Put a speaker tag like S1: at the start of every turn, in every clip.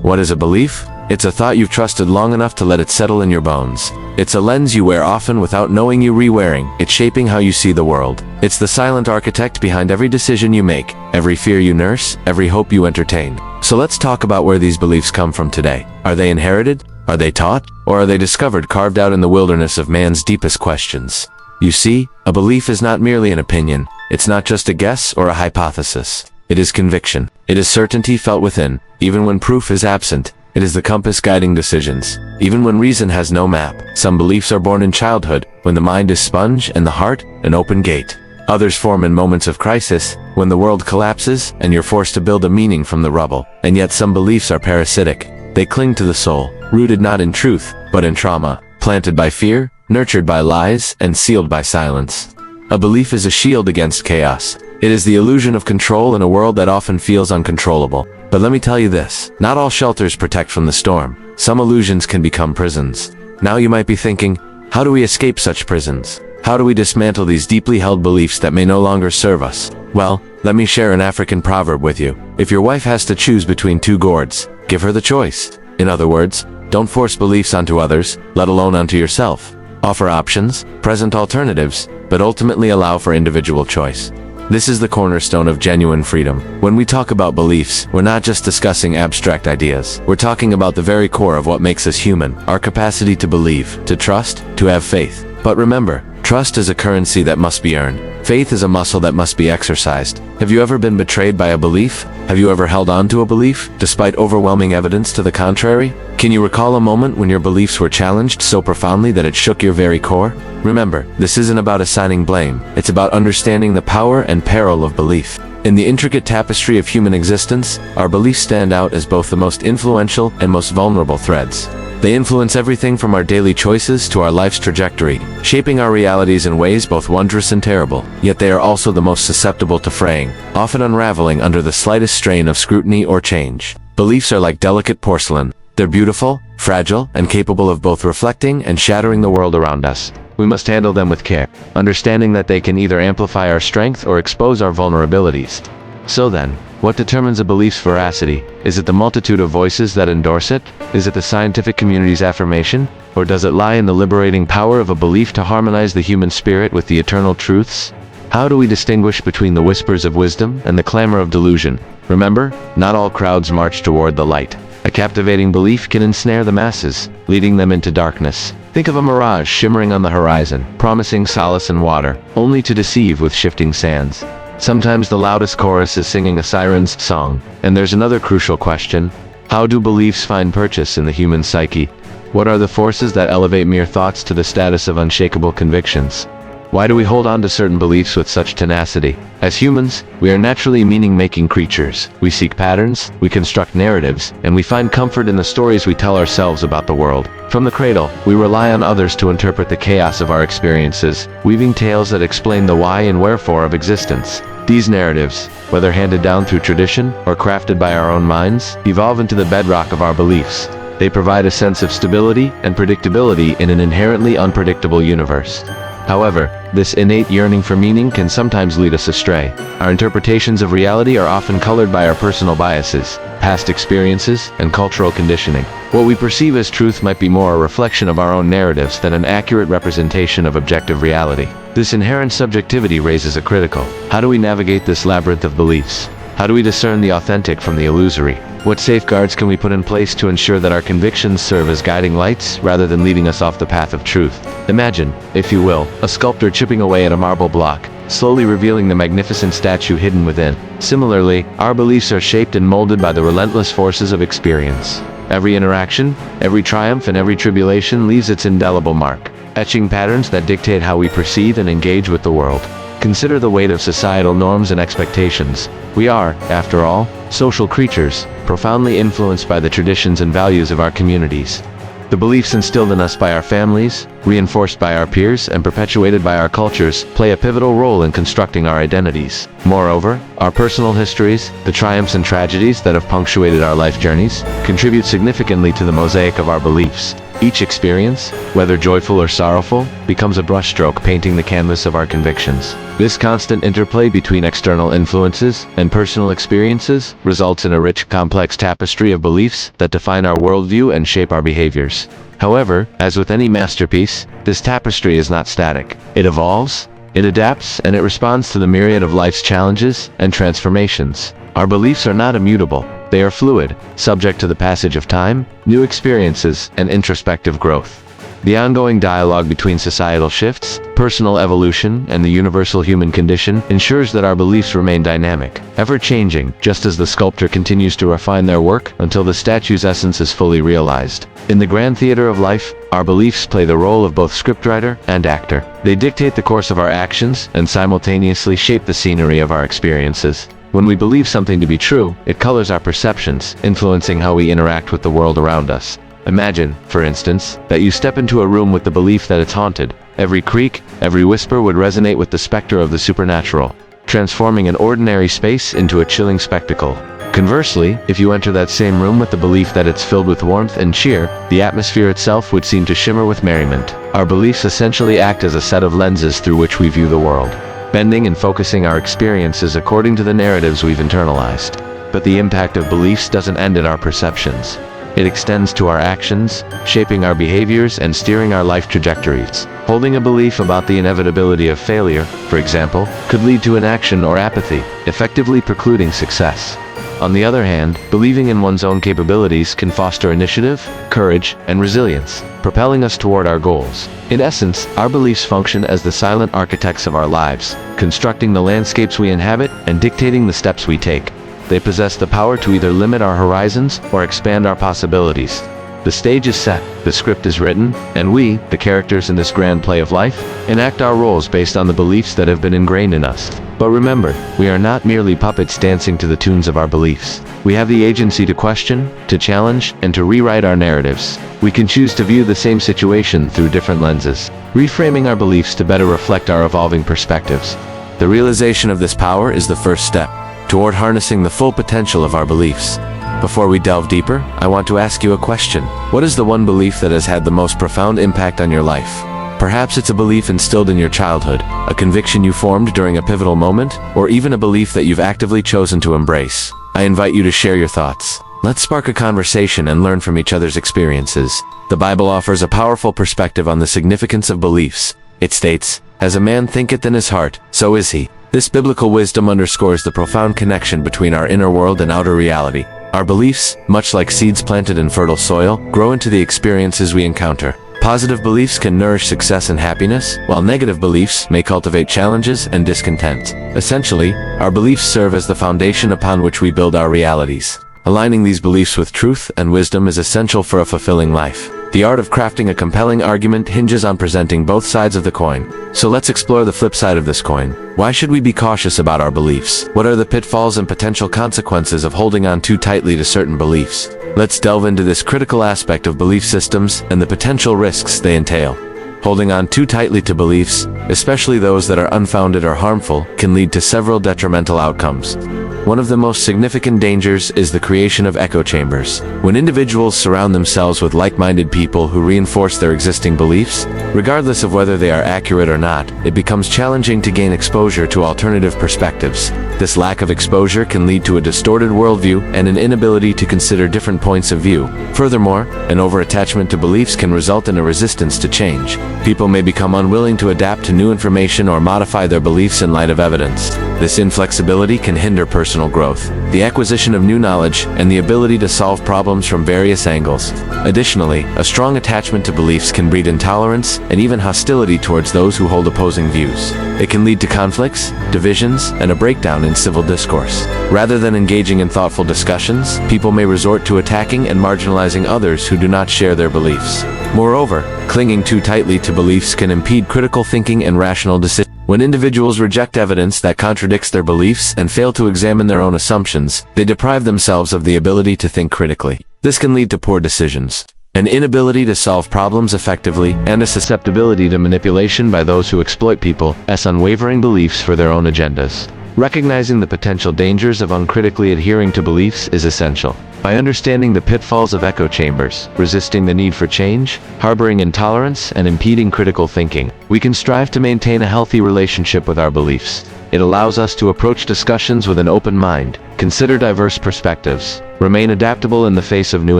S1: What is a belief? It's a thought you've trusted long enough to let it settle in your bones. It's a lens you wear often without knowing you re-wearing. It's shaping how you see the world. It's the silent architect behind every decision you make, every fear you nurse, every hope you entertain. So let's talk about where these beliefs come from today. Are they inherited? Are they taught? Or are they discovered, carved out in the wilderness of man's deepest questions? You see, a belief is not merely an opinion. It's not just a guess or a hypothesis. It is conviction. It is certainty felt within, even when proof is absent. It is the compass guiding decisions, even when reason has no map. Some beliefs are born in childhood, when the mind is sponge and the heart an open gate. Others form in moments of crisis, when the world collapses and you're forced to build a meaning from the rubble. And yet some beliefs are parasitic. They cling to the soul, rooted not in truth, but in trauma, planted by fear, nurtured by lies, and sealed by silence. A belief is a shield against chaos. It is the illusion of control in a world that often feels uncontrollable. But let me tell you this, not all shelters protect from the storm. Some illusions can become prisons. Now you might be thinking, how do we escape such prisons? How do we dismantle these deeply held beliefs that may no longer serve us? Well, let me share an African proverb with you. If your wife has to choose between two gourds, give her the choice. In other words, don't force beliefs onto others, let alone onto yourself. Offer options, present alternatives, but ultimately allow for individual choice. This is the cornerstone of genuine freedom. When we talk about beliefs, we're not just discussing abstract ideas. We're talking about the very core of what makes us human, our capacity to believe, to trust, to have faith. But remember, trust is a currency that must be earned. Faith is a muscle that must be exercised. Have you ever been betrayed by a belief? Have you ever held on to a belief, despite overwhelming evidence to the contrary? Can you recall a moment when your beliefs were challenged so profoundly that it shook your very core? Remember, this isn't about assigning blame. It's about understanding the power and peril of belief. In the intricate tapestry of human existence, our beliefs stand out as both the most influential and most vulnerable threads. They influence everything from our daily choices to our life's trajectory, shaping our realities in ways both wondrous and terrible. Yet they are also the most susceptible to fraying, often unraveling under the slightest strain of scrutiny or change. Beliefs are like delicate porcelain. They're beautiful, fragile, and capable of both reflecting and shattering the world around us. We must handle them with care, understanding that they can either amplify our strength or expose our vulnerabilities. So then, what determines a belief's veracity? Is it the multitude of voices that endorse it? Is it the scientific community's affirmation? Or does it lie in the liberating power of a belief to harmonize the human spirit with the eternal truths? How do we distinguish between the whispers of wisdom and the clamor of delusion? Remember, not all crowds march toward the light. A captivating belief can ensnare the masses, leading them into darkness. Think of a mirage shimmering on the horizon, promising solace and water, only to deceive with shifting sands. Sometimes the loudest chorus is singing a siren's song. And there's another crucial question. How do beliefs find purchase in the human psyche? What are the forces that elevate mere thoughts to the status of unshakable convictions? Why do we hold on to certain beliefs with such tenacity? As humans, we are naturally meaning-making creatures. We seek patterns, we construct narratives, and we find comfort in the stories we tell ourselves about the world. From the cradle, we rely on others to interpret the chaos of our experiences, weaving tales that explain the why and wherefore of existence. These narratives, whether handed down through tradition or crafted by our own minds, evolve into the bedrock of our beliefs. They provide a sense of stability and predictability in an inherently unpredictable universe. However, this innate yearning for meaning can sometimes lead us astray. Our interpretations of reality are often colored by our personal biases, past experiences, and cultural conditioning. What we perceive as truth might be more a reflection of our own narratives than an accurate representation of objective reality. This inherent subjectivity raises a critical. How do we navigate this labyrinth of beliefs? How do we discern the authentic from the illusory? What safeguards can we put in place to ensure that our convictions serve as guiding lights rather than leading us off the path of truth? Imagine, if you will, a sculptor chipping away at a marble block, slowly revealing the magnificent statue hidden within. Similarly, our beliefs are shaped and molded by the relentless forces of experience. Every interaction, every triumph, and every tribulation leaves its indelible mark, etching patterns that dictate how we perceive and engage with the world. Consider the weight of societal norms and expectations. We are, after all, social creatures, profoundly influenced by the traditions and values of our communities. The beliefs instilled in us by our families, reinforced by our peers, and perpetuated by our cultures play a pivotal role in constructing our identities. Moreover, our personal histories, the triumphs and tragedies that have punctuated our life journeys, contribute significantly to the mosaic of our beliefs. Each experience, whether joyful or sorrowful, becomes a brushstroke painting the canvas of our convictions. This constant interplay between external influences and personal experiences results in a rich, complex tapestry of beliefs that define our worldview and shape our behaviors. However, as with any masterpiece, this tapestry is not static. It evolves, it adapts, and it responds to the myriad of life's challenges and transformations. Our beliefs are not immutable. They are fluid, subject to the passage of time, new experiences, and introspective growth. The ongoing dialogue between societal shifts, personal evolution, and the universal human condition ensures that our beliefs remain dynamic, ever-changing, just as the sculptor continues to refine their work until the statue's essence is fully realized. In the grand theater of life, our beliefs play the role of both scriptwriter and actor. They dictate the course of our actions and simultaneously shape the scenery of our experiences. When we believe something to be true, it colors our perceptions, influencing how we interact with the world around us. Imagine, for instance, that you step into a room with the belief that it's haunted. Every creak, every whisper would resonate with the specter of the supernatural, transforming an ordinary space into a chilling spectacle. Conversely, if you enter that same room with the belief that it's filled with warmth and cheer, the atmosphere itself would seem to shimmer with merriment. Our beliefs essentially act as a set of lenses through which we view the world, bending and focusing our experiences according to the narratives we've internalized. But the impact of beliefs doesn't end at our perceptions. It extends to our actions, shaping our behaviors and steering our life trajectories. Holding a belief about the inevitability of failure, for example, could lead to inaction or apathy, effectively precluding success. On the other hand, believing in one's own capabilities can foster initiative, courage, and resilience, propelling us toward our goals. In essence, our beliefs function as the silent architects of our lives, constructing the landscapes we inhabit and dictating the steps we take. They possess the power to either limit our horizons or expand our possibilities. The stage is set, the script is written, and we, the characters in this grand play of life, enact our roles based on the beliefs that have been ingrained in us. But remember, we are not merely puppets dancing to the tunes of our beliefs. We have the agency to question, to challenge, and to rewrite our narratives. We can choose to view the same situation through different lenses, reframing our beliefs to better reflect our evolving perspectives. The realization of this power is the first step toward harnessing the full potential of our beliefs. Before we delve deeper, I want to ask you a question. What is the one belief that has had the most profound impact on your life? Perhaps it's a belief instilled in your childhood, a conviction you formed during a pivotal moment, or even a belief that you've actively chosen to embrace. I invite you to share your thoughts. Let's spark a conversation and learn from each other's experiences. The Bible offers a powerful perspective on the significance of beliefs. It states, "As a man thinketh in his heart, so is he." This biblical wisdom underscores the profound connection between our inner world and outer reality. Our beliefs, much like seeds planted in fertile soil, grow into the experiences we encounter. Positive beliefs can nourish success and happiness, while negative beliefs may cultivate challenges and discontent. Essentially, our beliefs serve as the foundation upon which we build our realities. Aligning these beliefs with truth and wisdom is essential for a fulfilling life. The art of crafting a compelling argument hinges on presenting both sides of the coin. So let's explore the flip side of this coin. Why should we be cautious about our beliefs? What are the pitfalls and potential consequences of holding on too tightly to certain beliefs? Let's delve into this critical aspect of belief systems and the potential risks they entail. Holding on too tightly to beliefs, especially those that are unfounded or harmful, can lead to several detrimental outcomes. One of the most significant dangers is the creation of echo chambers. When individuals surround themselves with like-minded people who reinforce their existing beliefs, regardless of whether they are accurate or not, it becomes challenging to gain exposure to alternative perspectives. This lack of exposure can lead to a distorted worldview and an inability to consider different points of view. Furthermore, an over-attachment to beliefs can result in a resistance to change. People may become unwilling to adapt to new information or modify their beliefs in light of evidence. This inflexibility can hinder personal growth, the acquisition of new knowledge, and the ability to solve problems from various angles. Additionally, a strong attachment to beliefs can breed intolerance and even hostility towards those who hold opposing views. It can lead to conflicts, divisions, and a breakdown in civil discourse. Rather than engaging in thoughtful discussions, people may resort to attacking and marginalizing others who do not share their beliefs. Moreover, clinging too tightly to beliefs can impede critical thinking and rational decisions. When individuals reject evidence that contradicts their beliefs and fail to examine their own assumptions, they deprive themselves of the ability to think critically. This can lead to poor decisions, an inability to solve problems effectively, and a susceptibility to manipulation by those who exploit people's unwavering beliefs for their own agendas. Recognizing the potential dangers of uncritically adhering to beliefs is essential. By understanding the pitfalls of echo chambers, resisting the need for change, harboring intolerance, and impeding critical thinking, we can strive to maintain a healthy relationship with our beliefs. It allows us to approach discussions with an open mind, consider diverse perspectives, remain adaptable in the face of new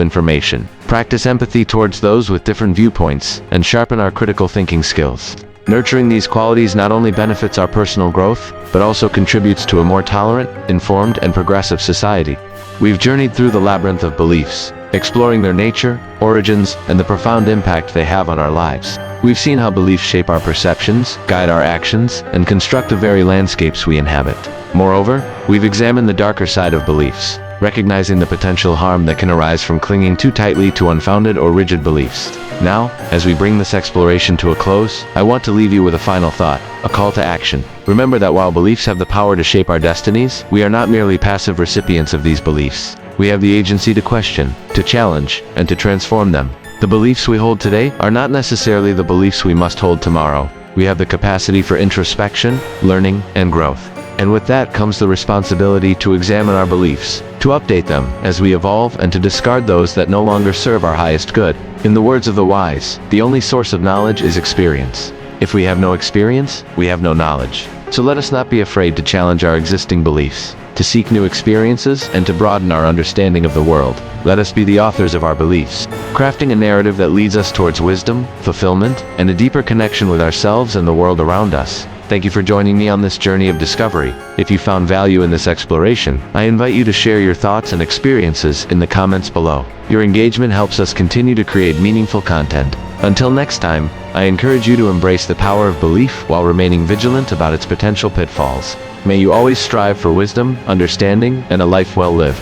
S1: information, practice empathy towards those with different viewpoints, and sharpen our critical thinking skills. Nurturing these qualities not only benefits our personal growth, but also contributes to a more tolerant, informed, and progressive society. We've journeyed through the labyrinth of beliefs, exploring their nature, origins, and the profound impact they have on our lives. We've seen how beliefs shape our perceptions, guide our actions, and construct the very landscapes we inhabit. Moreover, we've examined the darker side of beliefs, recognizing the potential harm that can arise from clinging too tightly to unfounded or rigid beliefs. Now, as we bring this exploration to a close, I want to leave you with a final thought, a call to action. Remember that while beliefs have the power to shape our destinies, we are not merely passive recipients of these beliefs. We have the agency to question, to challenge, and to transform them. The beliefs we hold today are not necessarily the beliefs we must hold tomorrow. We have the capacity for introspection, learning, and growth. And with that comes the responsibility to examine our beliefs, to update them as we evolve, and to discard those that no longer serve our highest good. In the words of the wise, the only source of knowledge is experience. If we have no experience, we have no knowledge. So let us not be afraid to challenge our existing beliefs, to seek new experiences, and to broaden our understanding of the world. Let us be the authors of our beliefs, crafting a narrative that leads us towards wisdom, fulfillment, and a deeper connection with ourselves and the world around us. Thank you for joining me on this journey of discovery. If you found value in this exploration, I invite you to share your thoughts and experiences in the comments below. Your engagement helps us continue to create meaningful content. Until next time, I encourage you to embrace the power of belief while remaining vigilant about its potential pitfalls. May you always strive for wisdom, understanding, and a life well lived.